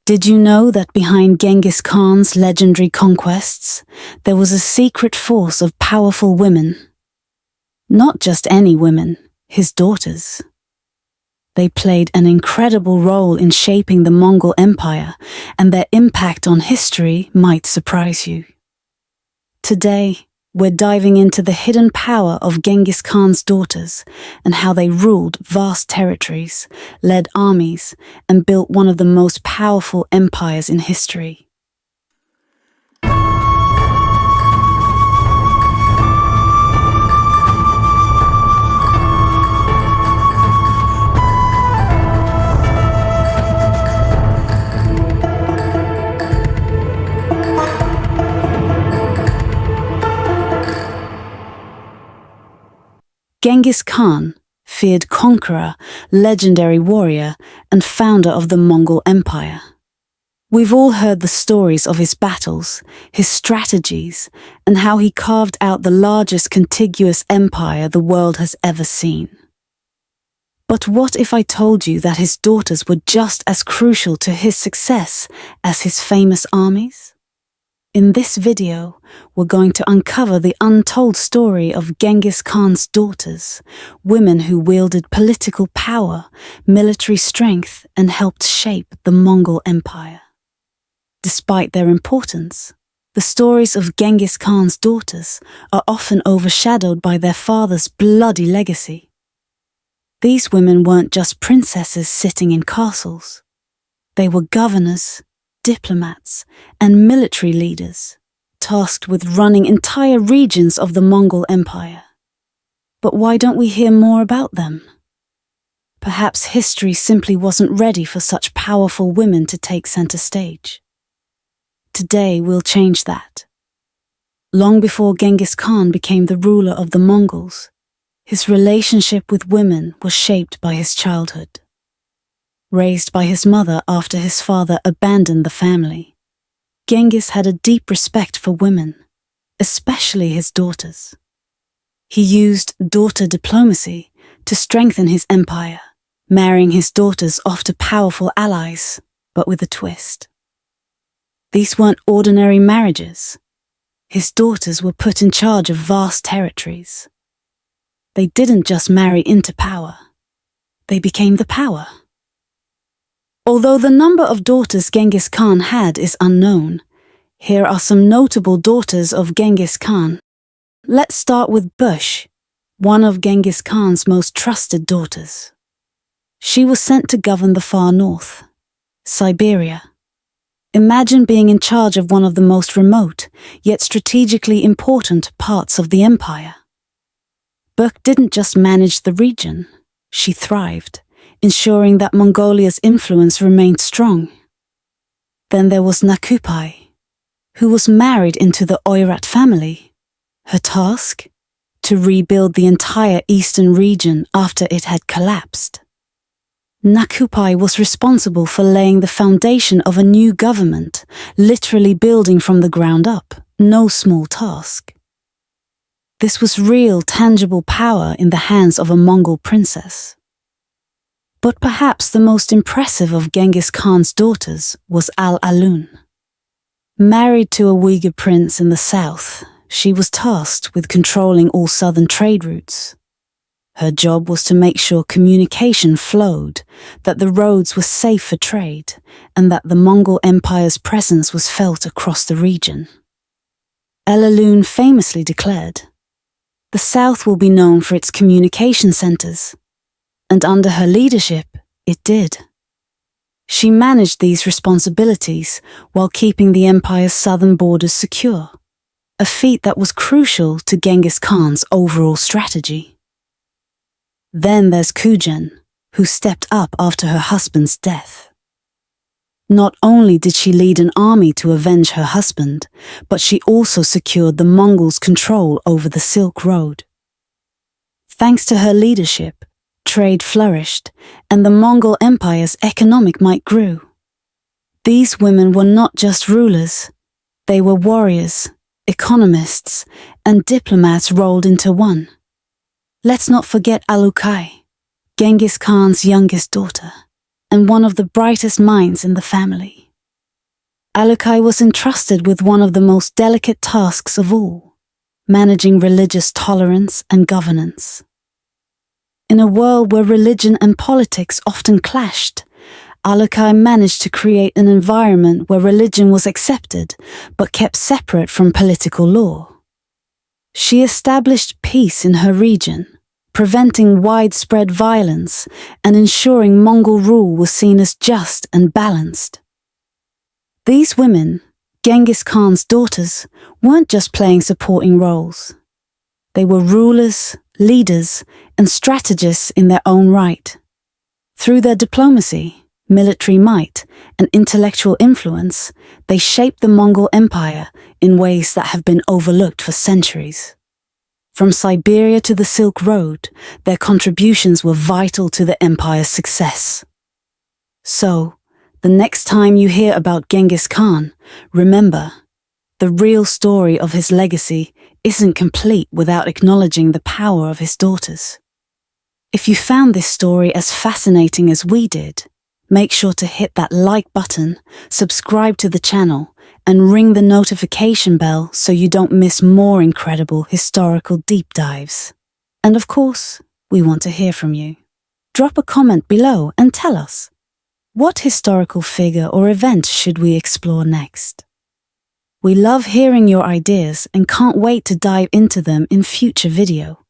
Did you know that behind Genghis Khan's legendary conquests, there was a secret force of powerful women? Not just any women, his daughters. They played an incredible role in shaping the Mongol Empire, and their impact on history might surprise you. Today, we're diving into the hidden power of Genghis Khan's daughters and how they ruled vast territories, led armies, and built one of the most powerful empires in history. Genghis Khan, feared conqueror, legendary warrior, and founder of the Mongol Empire. We've all heard the stories of his battles, his strategies, and how he carved out the largest contiguous empire the world has ever seen. But what if I told you that his daughters were just as crucial to his success as his famous armies? In this video, we're going to uncover the untold story of Genghis Khan's daughters, women who wielded political power, military strength, and helped shape the Mongol Empire. Despite their importance, the stories of Genghis Khan's daughters are often overshadowed by their father's bloody legacy. These women weren't just princesses sitting in castles. They were governors, diplomats, and military leaders, tasked with running entire regions of the Mongol Empire. But why don't we hear more about them? Perhaps history simply wasn't ready for such powerful women to take center stage. Today we'll change that. Long before Genghis Khan became the ruler of the Mongols, his relationship with women was shaped by his childhood. Raised by his mother after his father abandoned the family, Genghis had a deep respect for women, especially his daughters. He used daughter diplomacy to strengthen his empire, marrying his daughters off to powerful allies, but with a twist. These weren't ordinary marriages. His daughters were put in charge of vast territories. They didn't just marry into power, they became the power. Although the number of daughters Genghis Khan had is unknown, here are some notable daughters of Genghis Khan. Let's start with Bush, one of Genghis Khan's most trusted daughters. She was sent to govern the far north, Siberia. Imagine being in charge of one of the most remote, yet strategically important parts of the empire. Bush didn't just manage the region, she thrived, ensuring that Mongolia's influence remained strong. Then there was Nakupai, who was married into the Oirat family. Her task? To rebuild the entire eastern region after it had collapsed. Nakupai was responsible for laying the foundation of a new government, literally building from the ground up, no small task. This was real, tangible power in the hands of a Mongol princess. But perhaps the most impressive of Genghis Khan's daughters was Al-Alun. Married to a Uyghur prince in the south, she was tasked with controlling all southern trade routes. Her job was to make sure communication flowed, that the roads were safe for trade, and that the Mongol Empire's presence was felt across the region. Al-Alun famously declared, "The south will be known for its communication centers." And under her leadership, it did. She managed these responsibilities while keeping the empire's southern borders secure, a feat that was crucial to Genghis Khan's overall strategy. Then there's Kujen, who stepped up after her husband's death. Not only did she lead an army to avenge her husband, but she also secured the Mongols' control over the Silk Road. Thanks to her leadership, trade flourished, and the Mongol Empire's economic might grew. These women were not just rulers, they were warriors, economists, and diplomats rolled into one. Let's not forget Alukai, Genghis Khan's youngest daughter, and one of the brightest minds in the family. Alukai was entrusted with one of the most delicate tasks of all, managing religious tolerance and governance. In a world where religion and politics often clashed, Alukai managed to create an environment where religion was accepted but kept separate from political law. She established peace in her region, preventing widespread violence and ensuring Mongol rule was seen as just and balanced. These women, Genghis Khan's daughters, weren't just playing supporting roles. They were rulers, leaders, and strategists in their own right. Through their diplomacy, military might, and intellectual influence, they shaped the Mongol Empire in ways that have been overlooked for centuries. From Siberia to the Silk Road, their contributions were vital to the empire's success. So, the next time you hear about Genghis Khan, remember, the real story of his legacy isn't complete without acknowledging the power of his daughters. If you found this story as fascinating as we did, make sure to hit that like button, subscribe to the channel, and ring the notification bell so you don't miss more incredible historical deep dives. And of course, we want to hear from you. Drop a comment below and tell us, what historical figure or event should we explore next? We love hearing your ideas and can't wait to dive into them in future video.